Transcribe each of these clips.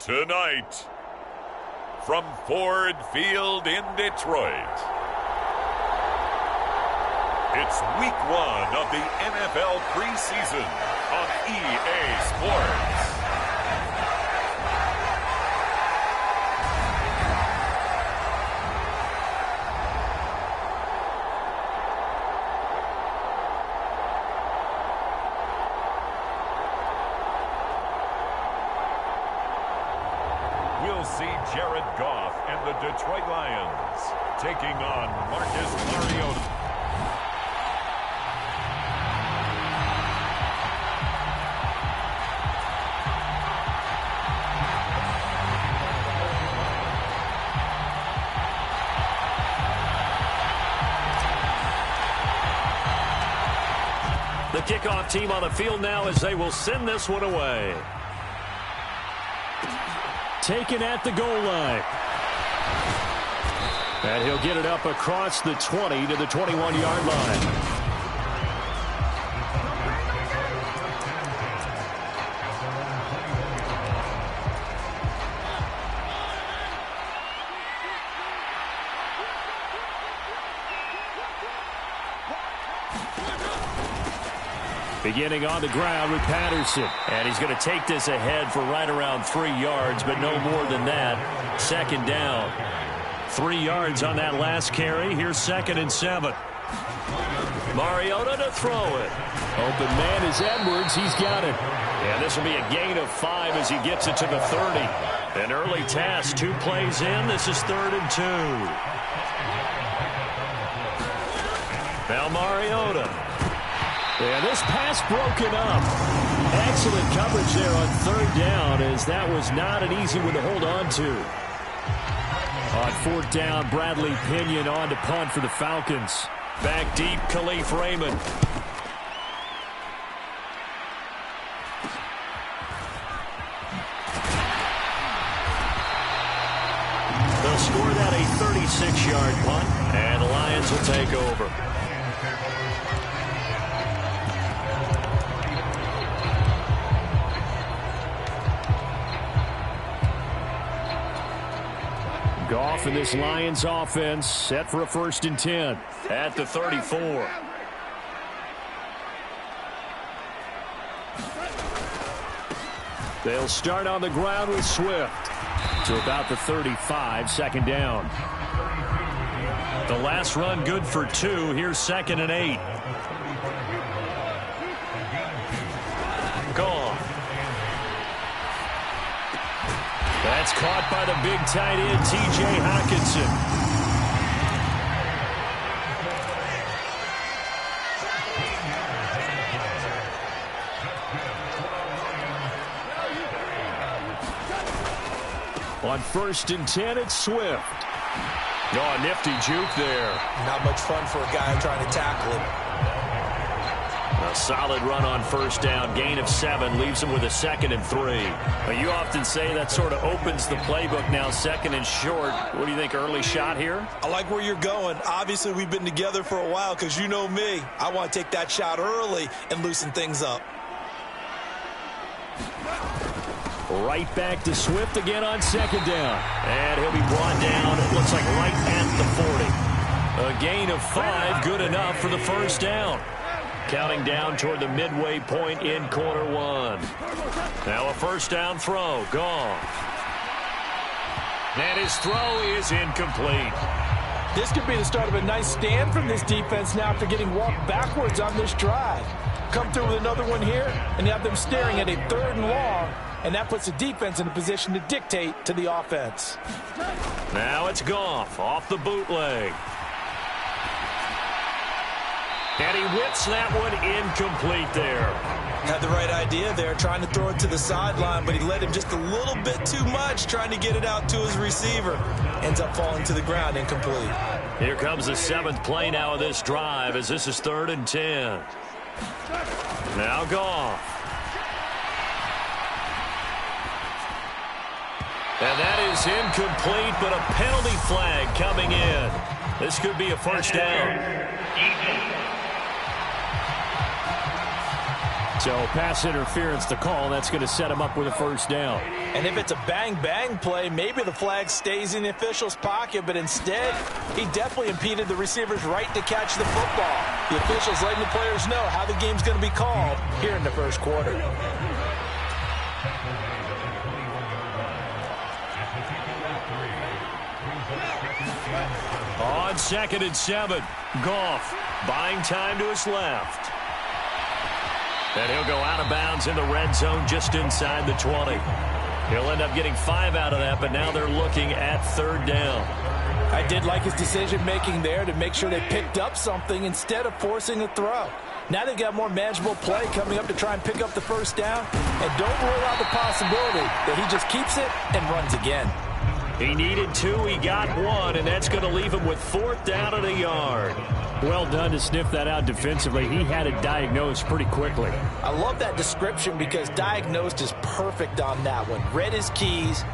Tonight, from Ford Field in Detroit, it's week 1 of the NFL preseason on EA Sports. We'll see Jared Goff and the Detroit Lions taking on Marcus Mariota. The kickoff team on the field now as they will send this one away. Taken at the goal line. And he'll get it up across the 20 to the 21-yard line. Beginning on the ground with Patterson. And he's going to take this ahead for right around 3 yards, but no more than that. Second down. 3 yards on that last carry. Here's 2nd and 7. Mariota to throw it. Open man is Edwards. He's got it. And this will be a gain of 5 as he gets it to the 30. An early task. 2 plays in. This is 3rd and 2. Now Mariota. And this pass broken up. Excellent coverage there on 3rd down, as that was not an easy one to hold on to. On 4th down, Bradley Pinion on to punt for the Falcons. Back deep, Khalif Raymond. They'll score that a 36-yard punt, and the Lions will take over. Goff and this Lions offense set for a 1st and 10 at the 34. They'll start on the ground with Swift to about the 35, 2nd down. The last run good for 2. Here's 2nd and 8. Gone. That's caught by the big tight end, T.J. Hockenson. On 1st and 10, it's Swift. Oh, nifty juke there. Not much fun for a guy trying to tackle him. A solid run on 1st down. Gain of 7 leaves him with a 2nd and 3. Well, you often say that sort of opens the playbook now, 2nd and short. What do you think, early shot here? I like where you're going. Obviously, we've been together for a while because you know me. I want to take that shot early and loosen things up. Right back to Swift again on 2nd down. And he'll be brought down, it looks like right at the 40. A gain of 5, good enough for the 1st down. Counting down toward the midway point in quarter 1. Now a 1st down throw. Gone. And his throw is incomplete. This could be the start of a nice stand from this defense now after getting walked backwards on this drive. Come through with another one here, and you have them staring at a 3rd and long, and that puts the defense in a position to dictate to the offense. Now it's Goff off the bootleg. And he whips that one incomplete there. Had the right idea there, trying to throw it to the sideline, but he let him just a little bit too much, trying to get it out to his receiver. Ends up falling to the ground, incomplete. Here comes the 7th play now of this drive, as this is 3rd and 10. Now Goff. And that is incomplete, but a penalty flag coming in. This could be a 1st down. So pass interference to call. That's going to set him up with a first down. And if it's a bang-bang play, maybe the flag stays in the official's pocket, but instead, he definitely impeded the receiver's right to catch the football. The officials letting the players know how the game's going to be called here in the first quarter. On 2nd and 7, Goff buying time to his left. And he'll go out of bounds in the red zone just inside the 20. He'll end up getting 5 out of that, but now they're looking at 3rd down. I did like his decision-making there to make sure they picked up something instead of forcing a throw. Now they've got more manageable play coming up to try and pick up the first down. And don't rule out the possibility that he just keeps it and runs again. He needed 2, he got 1, and that's going to leave him with 4th down and a yard. Well done to sniff that out defensively. He had it diagnosed pretty quickly. I love that description because diagnosed is perfect on that one. Read his keys,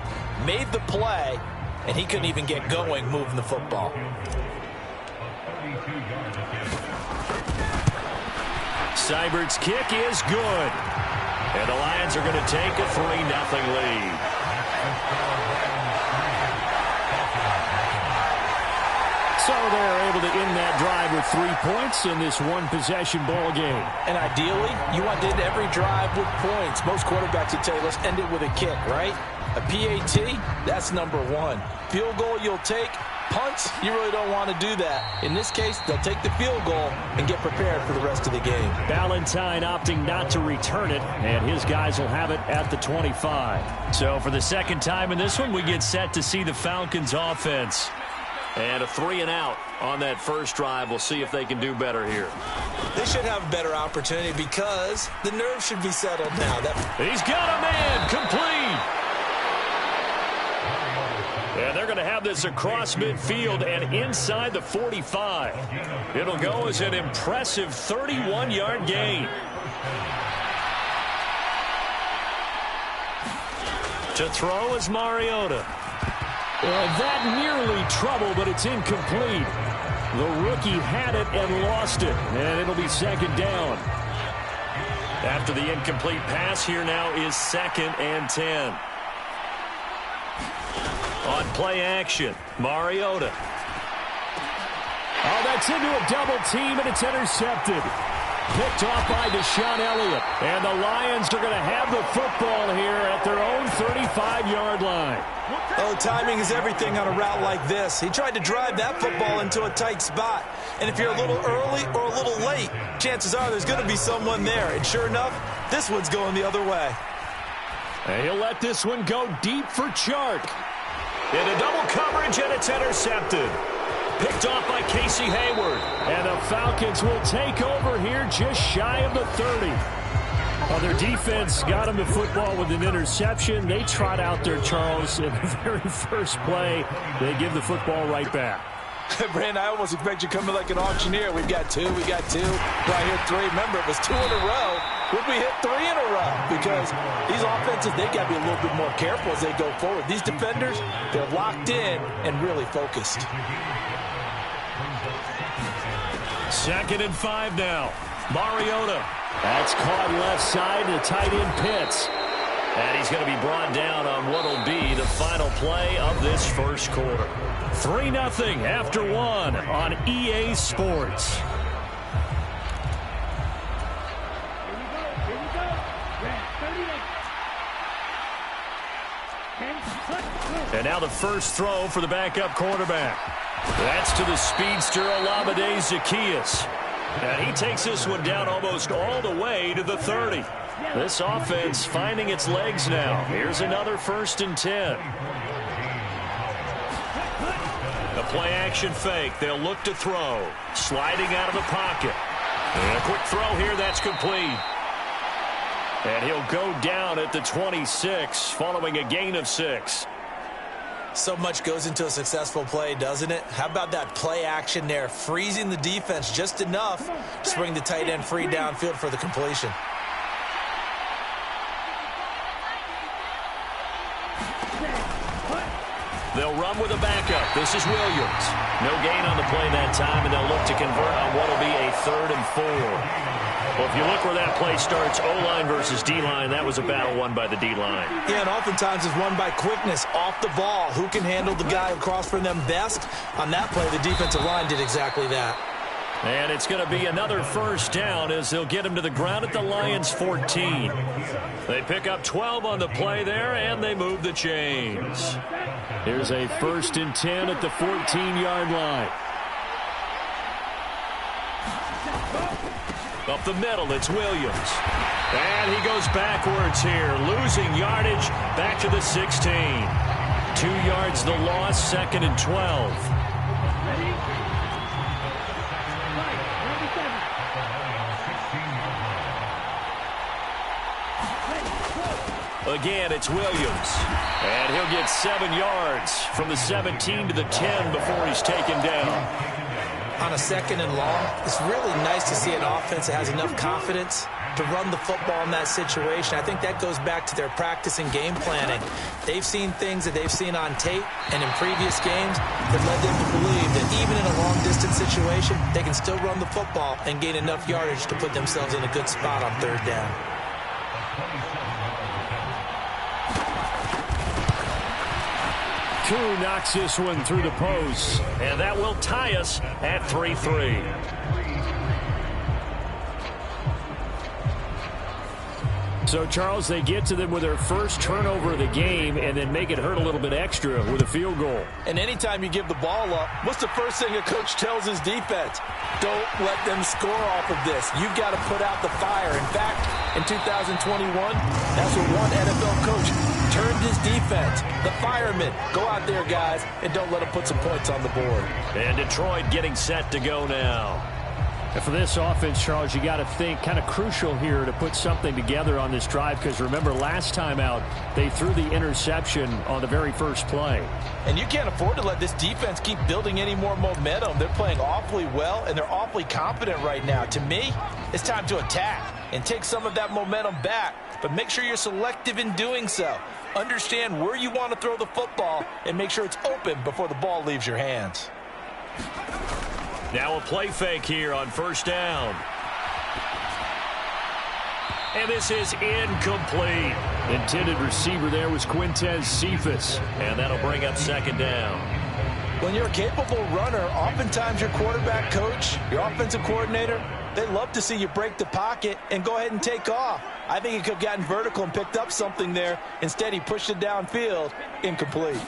made the play, and he couldn't even get going moving the football. Seibert's kick is good. And the Lions are going to take a 3-0 lead. So they're able to end that drive with 3 points in this one-possession ball game. And ideally, you want to end every drive with points. Most quarterbacks would tell you, let's end it with a kick, right? A PAT, that's number 1. Field goal you'll take. Punts, you really don't want to do that. In this case, they'll take the field goal and get prepared for the rest of the game. Ballantyne opting not to return it, and his guys will have it at the 25. So for the second time in this one, we get set to see the Falcons offense. And a 3-and-out on that first drive. We'll see if they can do better here. They should have a better opportunity because the nerves should be settled now. He's got a man complete. And they're going to have this across midfield and inside the 45. It'll go as an impressive 31-yard gain. To throw is Mariota. That nearly trouble, but it's incomplete. The rookie had it and lost it, and it'll be 2nd down. After the incomplete pass, here now is 2nd and 10. On play action, Mariota. Oh, that's into a double team, and it's intercepted. Picked off by Deshaun Elliott. And the Lions are going to have the football here at their own 35-yard line. Oh, timing is everything on a route like this. He tried to drive that football into a tight spot. And if you're a little early or a little late, chances are there's going to be someone there. And sure enough, this one's going the other way. And he'll let this one go deep for Chark. Into double coverage, and it's intercepted. Picked off by Casey Hayward. And the Falcons will take over here just shy of the 30. Well, their defense got them the football with an interception. They trot out there, Charles, in the very first play. They give the football right back. Brandon, I almost expect you coming like an auctioneer. We've got 2, we got 2, right here 3. Remember, it was 2 in a row. Would we hit 3 in a row? Because these offenses, they got to be a little bit more careful as they go forward. These defenders, they're locked in and really focused. 2nd and 5 now. Mariota. That's caught left side to tight end Pitts. And he's going to be brought down on what will be the final play of this first quarter. 3-0 after 1 on EA Sports. And now the first throw for the backup quarterback. That's to the speedster Olamide Zaccheaus. And he takes this one down almost all the way to the 30. This offense finding its legs now. Here's another 1st and 10. A play-action fake. They'll look to throw. Sliding out of the pocket. And a quick throw here. That's complete. And he'll go down at the 26 following a gain of 6. So much goes into a successful play, doesn't it? How about that play action there, freezing the defense just enough to bring the tight end free downfield for the completion. They'll run with a backup. This is Williams. No gain on the play that time, and they'll look to convert on what will be a 3rd and 4. Well, if you look where that play starts, O-line versus D-line, that was a battle won by the D-line. Yeah, and oftentimes it's won by quickness off the ball. Who can handle the guy across from them best? On that play, the defensive line did exactly that. And it's going to be another first down as they'll get him to the ground at the Lions' 14. They pick up 12 on the play there, and they move the chains. Here's a 1st and 10 at the 14-yard line. Up the middle, it's Williams. And he goes backwards here, losing yardage back to the 16. 2 yards the loss, 2nd and 12. Again, it's Williams. And he'll get 7 yards from the 17 to the 10 before he's taken down. On a 2nd and long, it's really nice to see an offense that has enough confidence to run the football in that situation. I think that goes back to their practice and game planning. They've seen things that they've seen on tape and in previous games that led them to believe that even in a long-distance situation, they can still run the football and gain enough yardage to put themselves in a good spot on 3rd down. Koo knocks this one through the post, and that will tie us at 3-3. So, Charles, they get to them with their first turnover of the game and then make it hurt a little bit extra with a field goal. And anytime you give the ball up, what's the first thing a coach tells his defense? Don't let them score off of this. You've got to put out the fire. In fact, in 2021, that's what one NFL coach turned his defense. The firemen. Go out there, guys, and don't let them put some points on the board. And Detroit getting set to go now. And for this offense, Charles, you got to think kind of crucial here to put something together on this drive, because remember last time out they threw the interception on the very first play. And you can't afford to let this defense keep building any more momentum. They're playing awfully well, and they're awfully competent right now. To me, it's time to attack and take some of that momentum back, but make sure you're selective in doing so. Understand where you want to throw the football and make sure it's open before the ball leaves your hands. Now a play fake here on 1st down. And this is incomplete. Intended receiver there was Quintez Cephas. And that'll bring up 2nd down. When you're a capable runner, oftentimes your quarterback coach, your offensive coordinator, they love to see you break the pocket and go ahead and take off. I think he could have gotten vertical and picked up something there. Instead, he pushed it downfield. Incomplete.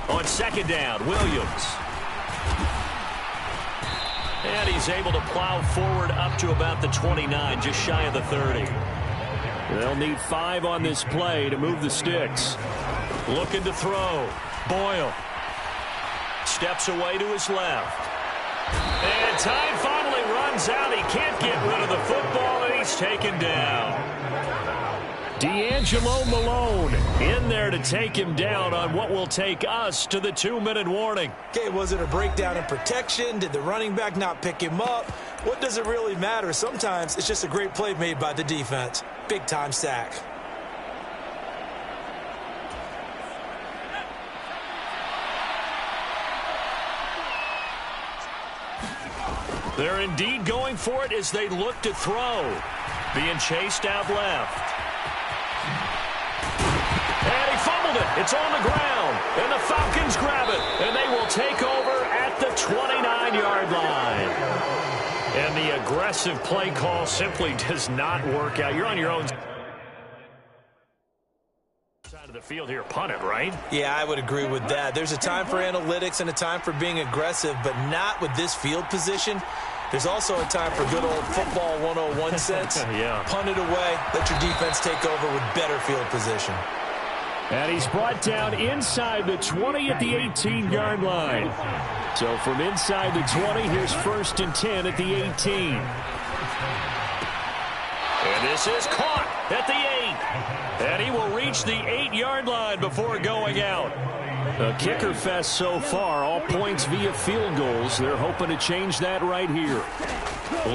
On 2nd down, Williams. And he's able to plow forward up to about the 29, just shy of the 30. They'll need 5 on this play to move the sticks. Looking to throw. Boyle. Steps away to his left. And time finally runs out. He can't get rid of the football, and he's taken down. D'Angelo Malone in there to take him down on what will take us to the 2-minute warning. Okay, was it a breakdown in protection? Did the running back not pick him up? What does it really matter? Sometimes it's just a great play made by the defense. Big-time sack. They're indeed going for it as they look to throw. Being chased out left. And he fumbled it. It's on the ground. And the Falcons grab it. And they will take over at the 29-yard line. And the aggressive play call simply does not work out. You're on your own side of the field here. Punt it, right? Yeah, I would agree with that. There's a time for analytics and a time for being aggressive, but not with this field position. There's also a time for good old football 101 sense. Yeah. Punt it away. Let your defense take over with better field position. And he's brought down inside the 20 at the 18-yard line. So from inside the 20, here's 1st and 10 at the 18. And this is caught at the 8. And he will reach the 8-yard line before going out. A kicker fest so far, all points via field goals. They're hoping to change that right here.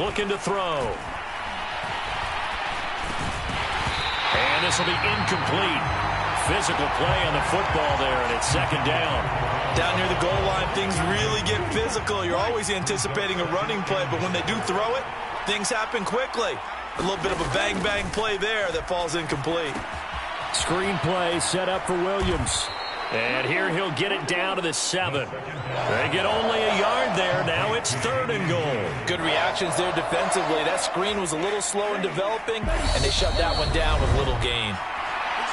Looking to throw. And this will be incomplete. Physical play on the football there, and it's 2nd down. Down near the goal line, things really get physical. You're always anticipating a running play, but when they do throw it, Things happen quickly. A little bit of a bang-bang play there that falls incomplete. Screen play set up for Williams. And here he'll get it down to the 7. They get only a yard there. Now it's 3rd and goal. Good reactions there defensively. That screen was a little slow in developing, and they shut that one down with little gain.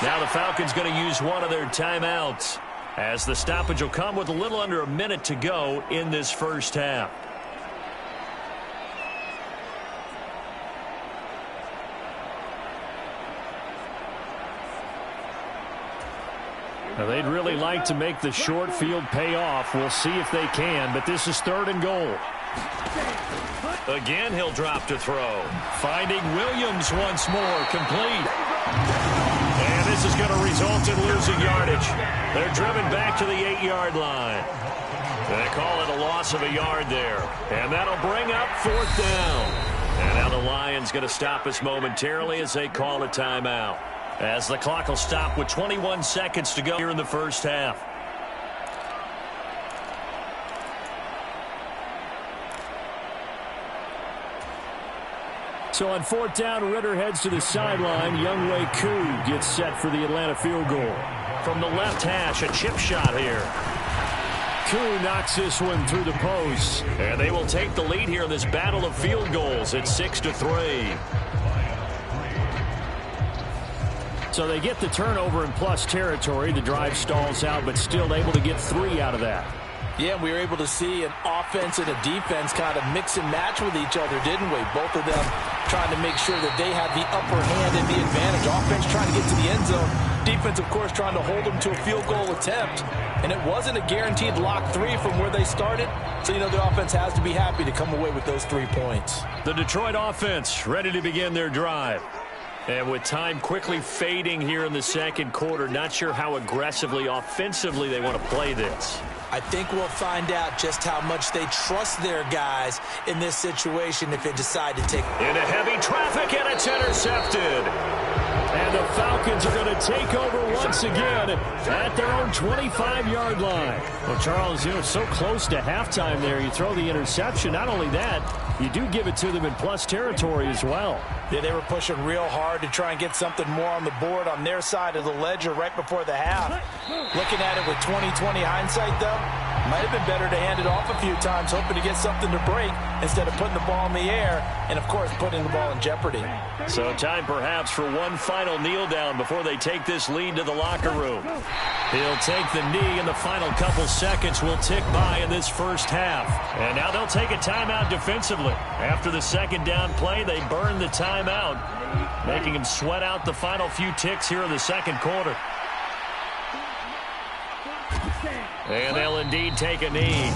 Now the Falcons going to use one of their timeouts, as the stoppage will come with a little under a minute to go in this first half. Now they'd really like to make the short field pay off. We'll see if they can, but this is 3rd and goal. Again, he'll drop to throw. Finding Williams once more, complete. And this is going to result in losing yardage. They're driven back to the 8-yard line. They call it a loss of a yard there. And that'll bring up 4th down. And now the Lions going to stop us momentarily as they call a timeout, as the clock will stop with 21 seconds to go here in the first half. So on 4th down, Ritter heads to the sideline. Younghoe Koo gets set for the Atlanta field goal. From the left hash, a chip shot here. Koo knocks this one through the post. And they will take the lead here in this battle of field goals at 6-3. So they get the turnover in plus territory. The drive stalls out, but still able to get 3 out of that. Yeah, we were able to see an offense and a defense kind of mix and match with each other, didn't we? Both of them trying to make sure that they had the upper hand and the advantage. Offense trying to get to the end zone. Defense, of course, trying to hold them to a field goal attempt. And it wasn't a guaranteed lock 3 from where they started. So, you know, the offense has to be happy to come away with those 3 points. The Detroit offense ready to begin their drive. And with time quickly fading here in the second quarter, not sure how aggressively, offensively they want to play this. I think we'll find out just how much they trust their guys in this situation if they decide to take. Into heavy traffic, and it's intercepted. And the Falcons are going to take over once again at their own 25-yard line. Well, Charles, you know, so close to halftime there. You throw the interception. Not only that, you do give it to them in plus territory as well. Yeah, they were pushing real hard to try and get something more on the board on their side of the ledger right before the half. Looking at it with 20/20 hindsight, though, might have been better to hand it off a few times, hoping to get something to break instead of putting the ball in the air and, of course, putting the ball in jeopardy. So time perhaps for one final kneel down before they take this lead to the locker room. He'll take the knee, and the final couple seconds will tick by in this first half. And now they'll take a timeout defensively. After the second down play, they burn the timeout, making them sweat out the final few ticks here in the second quarter. And they'll indeed take a knee.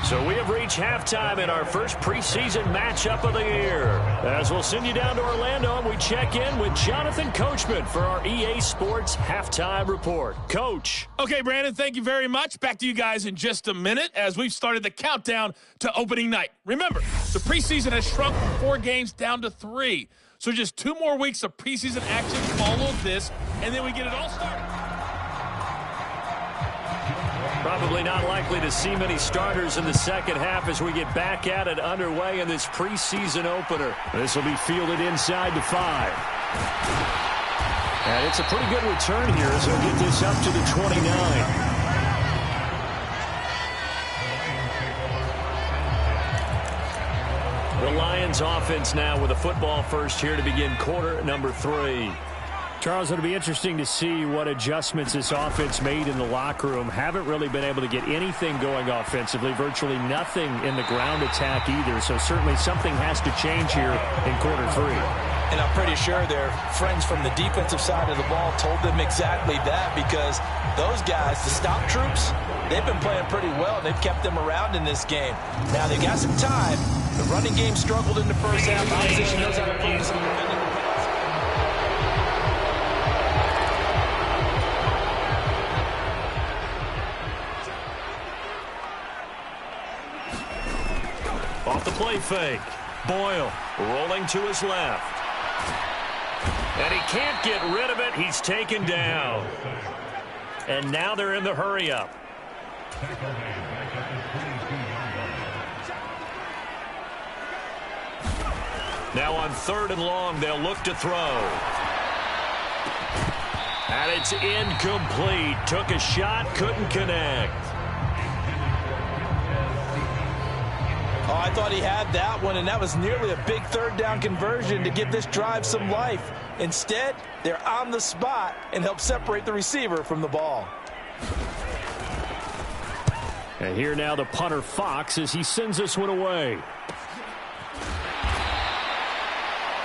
So we have reached halftime in our first preseason matchup of the year. As we'll send you down to Orlando, and we check in with Jonathan Coachman for our EA Sports Halftime Report. Coach. Okay, Brandon, thank you very much. Back to you guys in just a minute as we've started the countdown to opening night. Remember, the preseason has shrunk from 4 games down to 3. So just 2 more weeks of preseason action follow this, and then we get it all started. Probably not likely to see many starters in the second half as we get back at it underway in this preseason opener. This will be fielded inside the 5. And it's a pretty good return here as he'll get this up to the 29. The Lions offense now with a football first here to begin quarter number 3. Charles, it'll be interesting to see what adjustments this offense made in the locker room. Haven't really been able to get anything going offensively, virtually nothing in the ground attack either. So certainly something has to change here in quarter 3. And I'm pretty sure their friends from the defensive side of the ball told them exactly that, because those guys, the stop troops, they've been playing pretty well, and they've kept them around in this game. Now, they've got some time. The running game struggled in the first half. The opposition knows how to focus on defending. Off the play fake. Boyle rolling to his left. And he can't get rid of it. He's taken down. And now they're in the hurry up. Now on 3rd and long, they'll look to throw. And it's incomplete. Took a shot, couldn't connect. Oh, I thought he had that one, and that was nearly a big 3rd down conversion to give this drive some life. Instead, they're on the spot and help separate the receiver from the ball. And here now the punter, Fox, as he sends this one away.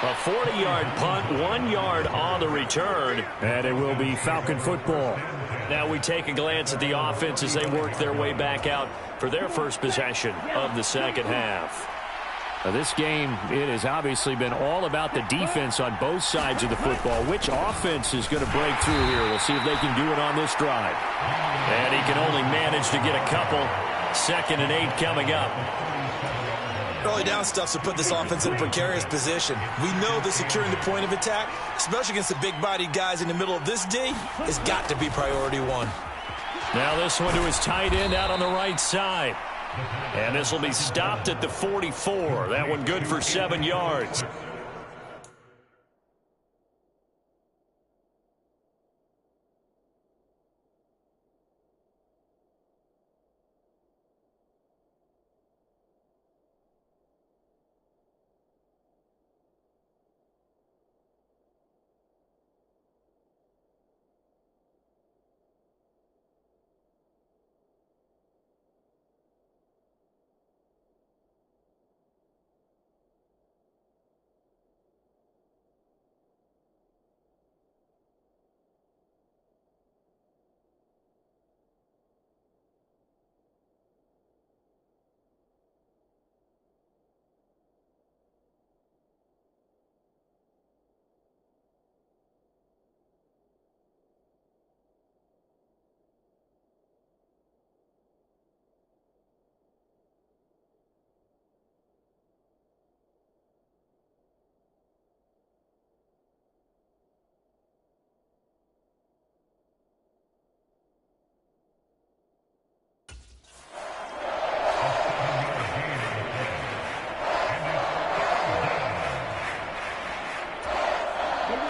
A 40-yard punt, 1 yard on the return. And it will be Falcon football. Now we take a glance at the offense as they work their way back out for their first possession of the second half. Now this game, it has obviously been all about the defense on both sides of the football. Which offense is going to break through here? We'll see if they can do it on this drive. And he can only manage to get a couple. 2nd and 8 coming up. Early down stuffs to put this offense in a precarious position. We know that securing the point of attack, especially against the big-bodied guys in the middle of this D, has got to be priority 1. Now this one to his tight end out on the right side. And this will be stopped at the 44. That one good for 7 yards.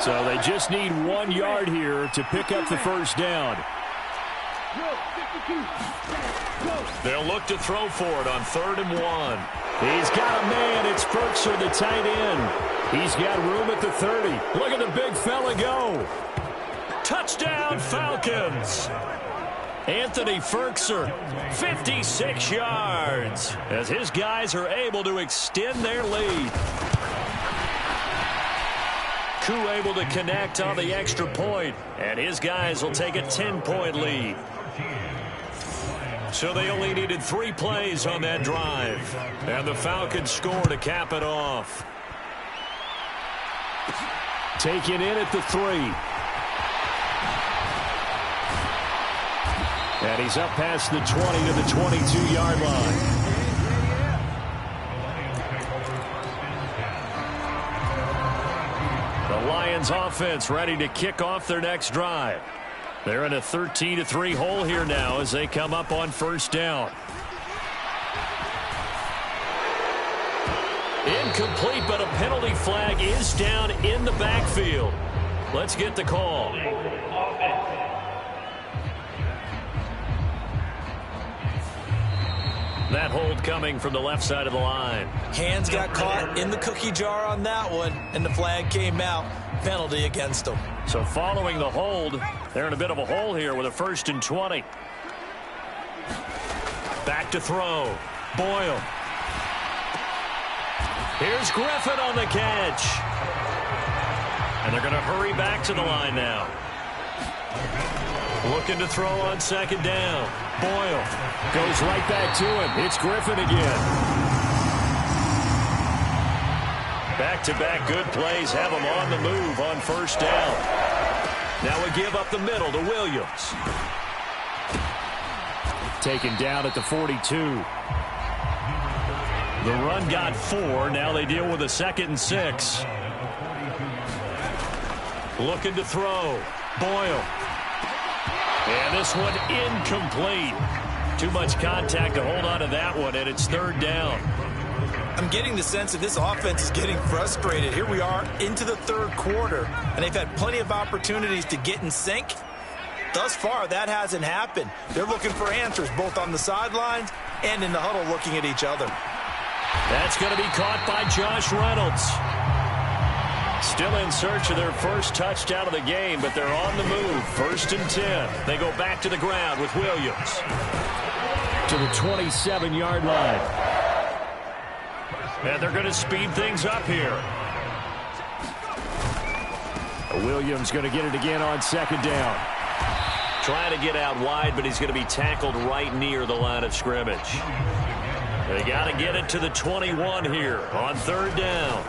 So they just need 1 yard here to pick up the first down. They'll look to throw for it on 3rd and 1. He's got a man. It's Firkser, the tight end. He's got room at the 30. Look at the big fella go. Touchdown, Falcons. Anthony Firkser, 56 yards, as his guys are able to extend their lead. Koo able to connect on the extra point, and his guys will take a 10-point lead. So they only needed 3 plays on that drive, and the Falcons score to cap it off. Taken in at the 3. And he's up past the 20 to the 22-yard line. The Lions offense ready to kick off their next drive. They're in a 13-3 hole here now as they come up on first down. Incomplete, but a penalty flag is down in the backfield. Let's get the call. That hold coming from the left side of the line. Hands got caught in the cookie jar on that one, and the flag came out. Penalty against them. So following the hold, they're in a bit of a hole here with a 1st and 20. Back to throw. Boyle. Here's Griffin on the catch. And they're going to hurry back to the line now. Looking to throw on 2nd down. Boyle goes right back to him. It's Griffin again. Back-to-back good plays have them on the move on first down. Now we give up the middle to Williams. Taken down at the 42. The run got 4. Now they deal with a 2nd and 6. Looking to throw. Boyle. And this one incomplete. Too much contact to hold on to that one, and it's 3rd down. I'm getting the sense that this offense is getting frustrated. Here we are into the third quarter, and they've had plenty of opportunities to get in sync. Thus far, that hasn't happened. They're looking for answers both on the sidelines and in the huddle looking at each other. That's going to be caught by Josh Reynolds. Still in search of their first touchdown of the game, but they're on the move. 1st and 10. They go back to the ground with Williams. To the 27-yard line. And they're going to speed things up here. Williams going to get it again on 2nd down. Trying to get out wide, but he's going to be tackled right near the line of scrimmage. They got to get it to the 21 here on 3rd down.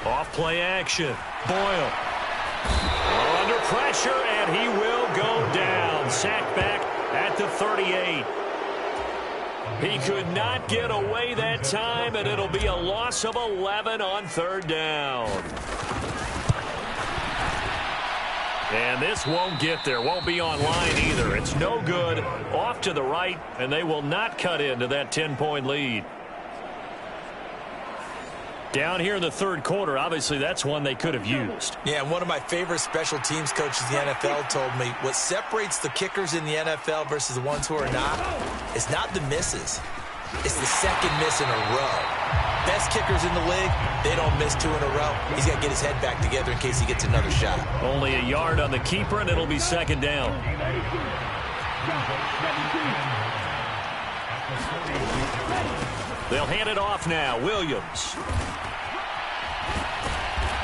Off play action. Boyle. Under pressure, and he will go down. Sacked back at the 38. He could not get away that time, and it'll be a loss of 11 on 3rd down. And this won't get there. Won't be online either. It's no good. Off to the right, and they will not cut into that 10-point lead. Down here in the 3rd quarter, obviously that's one they could have used. Yeah, and one of my favorite special teams coaches in the NFL told me what separates the kickers in the NFL versus the ones who are not is not the misses. It's the second miss in a row. Best kickers in the league, they don't miss 2 in a row. He's got to get his head back together in case he gets another shot. Only a yard on the keeper, and it'll be 2nd down. They'll hand it off now. Williams.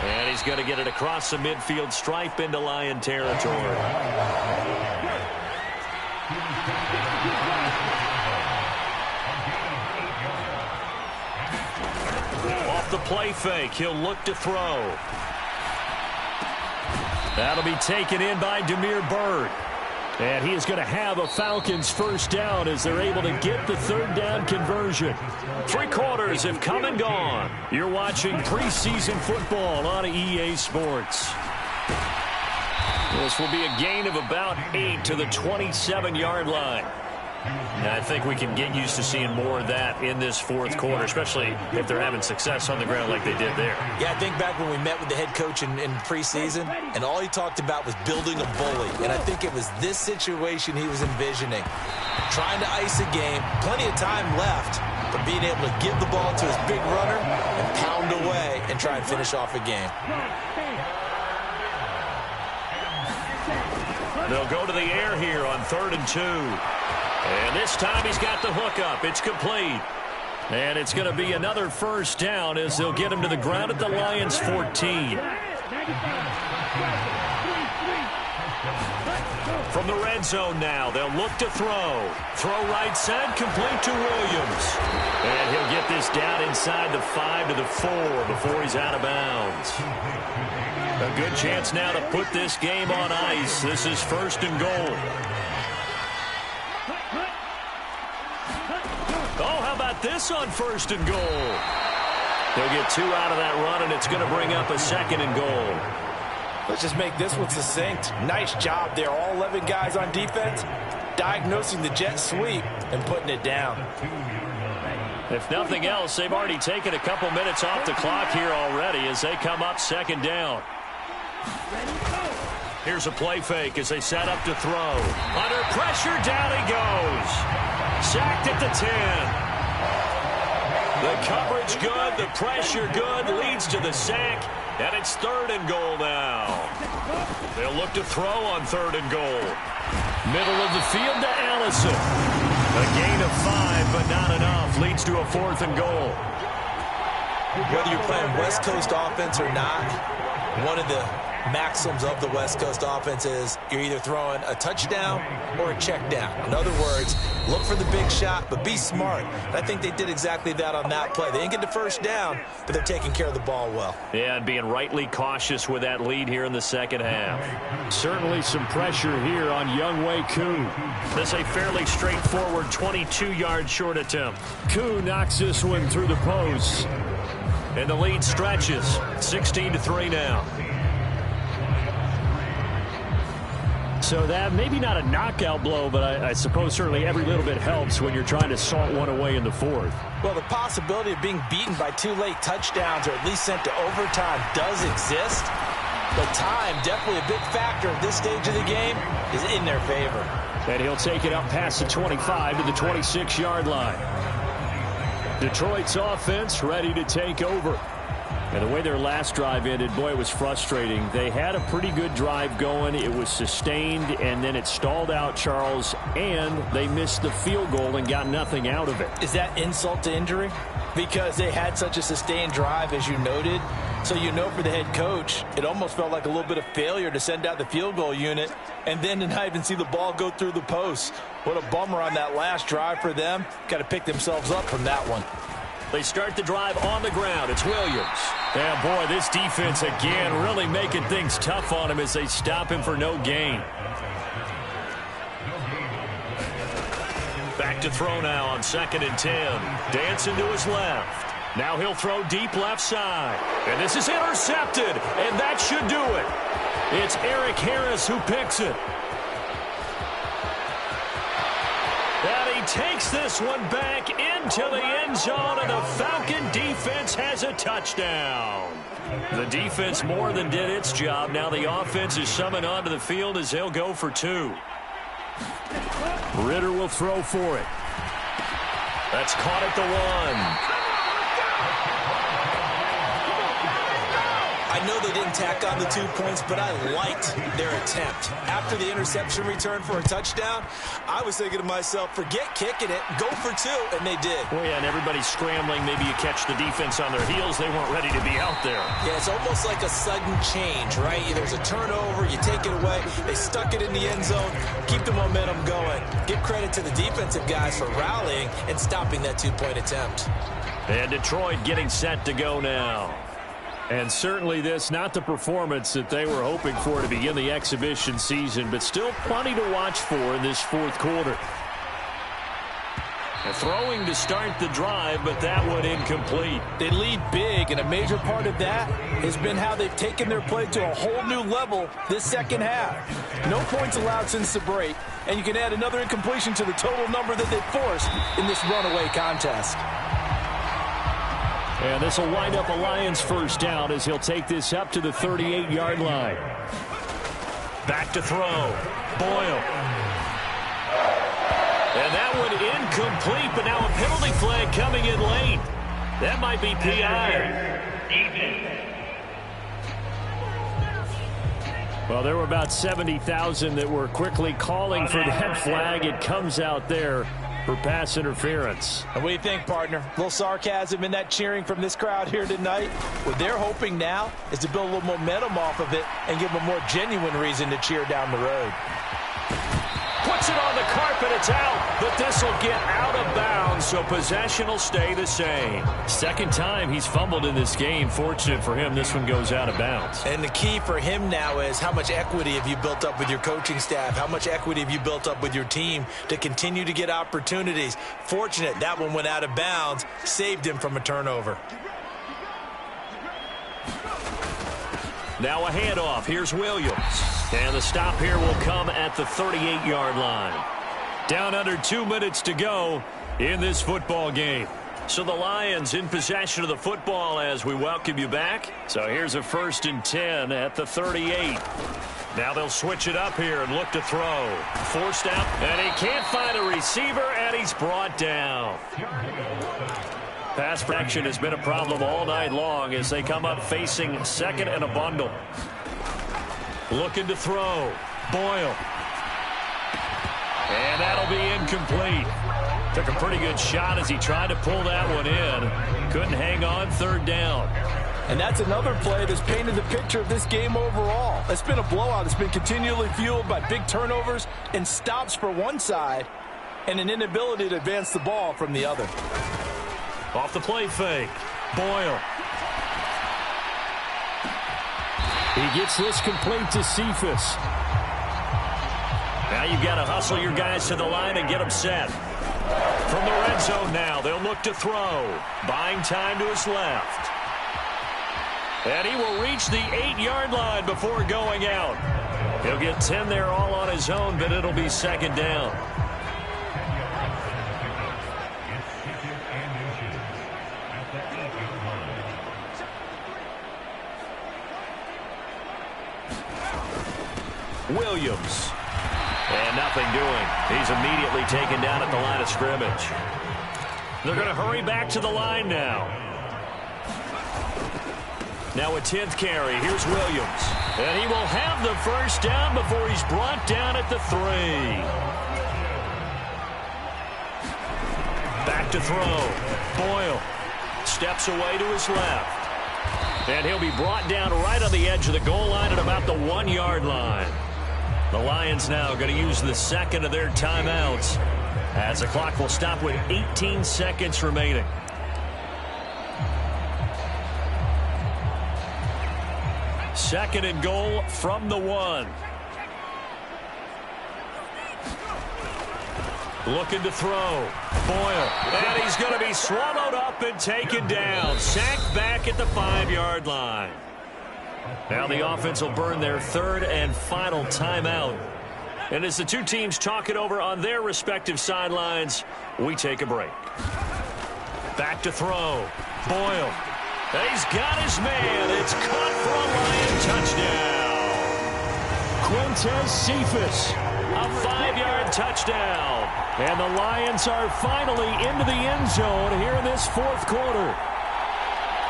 And he's going to get it across the midfield stripe into Lion territory. Off the play fake, he'll look to throw. That'll be taken in by Damiere Byrd. And he is going to have a Falcons 1st down as they're able to get the 3rd down conversion. 3 quarters have come and gone. You're watching preseason football on EA Sports. This will be a gain of about 8 to the 27-yard line. And I think we can get used to seeing more of that in this 4th quarter, especially if they're having success on the ground like they did there. Yeah, I think back when we met with the head coach in preseason, and all he talked about was building a bully. And I think it was this situation he was envisioning. Trying to ice a game, plenty of time left, but being able to give the ball to his big runner and pound away and try and finish off a game. They'll go to the air here on 3rd and 2. And this time he's got the hookup. It's complete. And it's going to be another 1st down as they'll get him to the ground at the Lions 14. From the red zone now, they'll look to throw. Throw right side, complete to Williams. And he'll get this down inside the 5 to the 4 before he's out of bounds. A good chance now to put this game on ice. This is 1st and goal. Oh, how about this on 1st and goal? They'll get 2 out of that run, and it's going to bring up a 2nd and goal. Let's just make this one succinct. Nice job there. All 11 guys on defense diagnosing the jet sweep and putting it down. If nothing else, they've already taken a couple minutes off the clock here already as they come up 2nd down. Here's a play fake as they set up to throw. Under pressure, down he goes. Sacked at the 10. The coverage good, the pressure good, leads to the sack, and it's 3rd and goal now. They'll look to throw on 3rd and goal. Middle of the field to Allison. A gain of 5, but not enough. Leads to a 4th and goal. Whether you're playing West Coast offense or not, one of the maxims of the West Coast offense is you're either throwing a touchdown or a check down. In other words, look for the big shot, but be smart. And I think they did exactly that on that play. They didn't get the 1st down, but they're taking care of the ball well. Yeah, and being rightly cautious with that lead here in the 2nd half. Certainly some pressure here on Younghoe Koo. This is a fairly straightforward 22-yard short attempt. Koo knocks this one through the post. And the lead stretches. 16-3 now. So that maybe not a knockout blow, but I suppose certainly every little bit helps when you're trying to salt one away in the fourth. Well, the possibility of being beaten by 2 late touchdowns or at least sent to overtime does exist. But time, definitely a big factor at this stage of the game, is in their favor. And he'll take it up past the 25 to the 26-yard line. Detroit's offense ready to take over. And the way their last drive ended, boy, it was frustrating. They had a pretty good drive going. It was sustained, and then it stalled out, Charles, and they missed the field goal and got nothing out of it. Is that insult to injury? Because they had such a sustained drive, as you noted. So you know for the head coach, it almost felt like a little bit of failure to send out the field goal unit and then to not even see the ball go through the post. What a bummer on that last drive for them. Got to pick themselves up from that one. They start the drive on the ground. It's Williams. Yeah, boy, this defense again really making things tough on him as they stop him for no gain. Back to throw now on 2nd and 10. Dancing to his left. Now he'll throw deep left side. And this is intercepted. And that should do it. It's Eric Harris who picks it. And he takes this one back into the end zone, and the Falcon defense has a touchdown. The defense more than did its job. Now the offense is summoned onto the field as they'll go for 2. Ritter will throw for it. That's caught at the 1. I know they didn't tack on the 2 points, but I liked their attempt. After the interception return for a touchdown, I was thinking to myself, forget kicking it, go for 2, and they did. Well, yeah, and everybody's scrambling. Maybe you catch the defense on their heels. They weren't ready to be out there. Yeah, it's almost like a sudden change, right? There's a turnover, you take it away, they stuck it in the end zone, keep the momentum going. Give credit to the defensive guys for rallying and stopping that 2-point attempt. And Detroit getting set to go now. And certainly this, not the performance that they were hoping for to begin the exhibition season, but still plenty to watch for in this fourth quarter. Throwing to start the drive, but that one incomplete. They lead big, and a major part of that has been how they've taken their play to a whole new level this second half. No points allowed since the break, and you can add another incompletion to the total number that they've forced in this runaway contest. And this will wind up a Lions first down as he'll take this up to the 38-yard line. Back to throw. Boyle. And that one incomplete, but now a penalty flag coming in late. That might be PI. Well, there were about 70,000 that were quickly calling for that flag. It comes out there for pass interference. And what do you think, partner? A little sarcasm in that cheering from this crowd here tonight. What they're hoping now is to build a little momentum off of it and give them a more genuine reason to cheer down the road. Puts it on the carpet, it's out, but this will get out of bounds, so possession will stay the same. Second time he's fumbled in this game. Fortunate for him, this one goes out of bounds. And the key for him now is how much equity have you built up with your coaching staff? How much equity have you built up with your team to continue to get opportunities? Fortunate that one went out of bounds, saved him from a turnover. Now a handoff. Here's Williams. And the stop here will come at the 38-yard line. Down under 2 minutes to go in this football game. So the Lions in possession of the football as we welcome you back. So here's a 1st and 10 at the 38. Now they'll switch it up here and look to throw. Forced out, and he can't find a receiver, and he's brought down. Pass protection has been a problem all night long as they come up facing second and a bundle. Looking to throw. Boyle. And that'll be incomplete. Took a pretty good shot as he tried to pull that one in. Couldn't hang on, 3rd down. And that's another play that's painted the picture of this game overall. It's been a blowout. It's been continually fueled by big turnovers and stops for one side and an inability to advance the ball from the other. Off the play fake. Boyle. He gets this complete to Cephas. Now you've got to hustle your guys to the line and get them set. From the red zone now, they'll look to throw. Buying time to his left. And he will reach the 8-yard line before going out. He'll get 10 there all on his own, but it'll be second down. Williams. And nothing doing. He's immediately taken down at the line of scrimmage. They're going to hurry back to the line now. Now a 10th carry. Here's Williams. And he will have the first down before he's brought down at the 3. Back to throw. Boyle steps away to his left. And he'll be brought down right on the edge of the goal line at about the 1-yard line. The Lions now going to use the second of their timeouts as the clock will stop with 18 seconds remaining. Second and goal from the 1. Looking to throw. Boyle. And he's going to be swallowed up and taken down. Sacked back at the 5-yard line. Now the offense will burn their third and final timeout. And as the two teams talk it over on their respective sidelines, we take a break. Back to throw. Boyle. He's got his man. It's caught for a Lion touchdown. Quintez Cephus. A 5-yard touchdown. And the Lions are finally into the end zone here in this fourth quarter.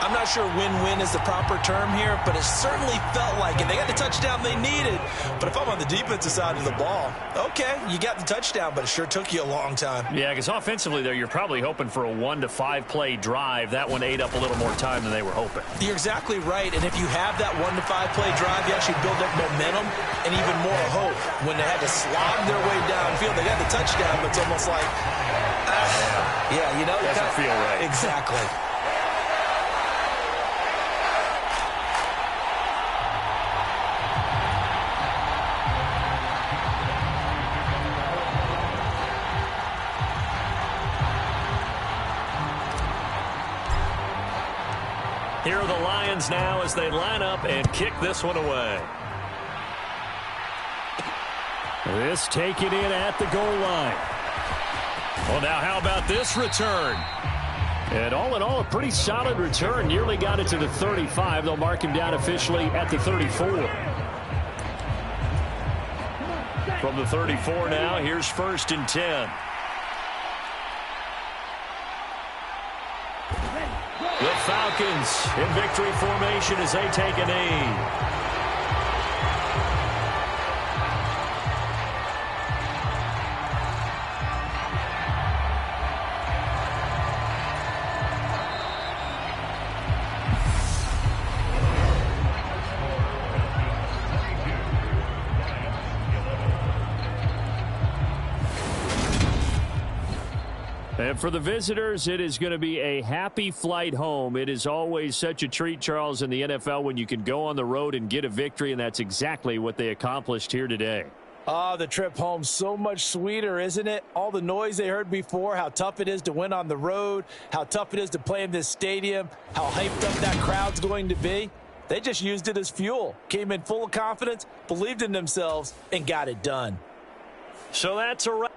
I'm not sure win-win is the proper term here, but it certainly felt like it. They got the touchdown they needed. But if I'm on the defensive side of the ball, okay, you got the touchdown, but it sure took you a long time. Yeah, because offensively there, you're probably hoping for a 1 to 5 play drive. That one ate up a little more time than they were hoping. You're exactly right. And if you have that 1 to 5 play drive, you actually build up momentum and even more hope. When they had to slog their way downfield, they got the touchdown, but it's almost like, yeah, you know, doesn't feel right. Exactly. Here are the Lions now as they line up and kick this one away. This taken in at the goal line. Well, now how about this return? And all in all, a pretty solid return. Nearly got it to the 35. They'll mark him down officially at the 34. From the 34 now, here's 1st and 10. The Falcons in victory formation as they take a knee. And for the visitors, it is going to be a happy flight home. It is always such a treat, Charles, in the NFL when you can go on the road and get a victory, and that's exactly what they accomplished here today. The trip home so much sweeter, isn't it? All the noise they heard before, how tough it is to win on the road, how tough it is to play in this stadium, how hyped up that crowd's going to be. They just used it as fuel, came in full of confidence, believed in themselves, and got it done. So that's a wrap.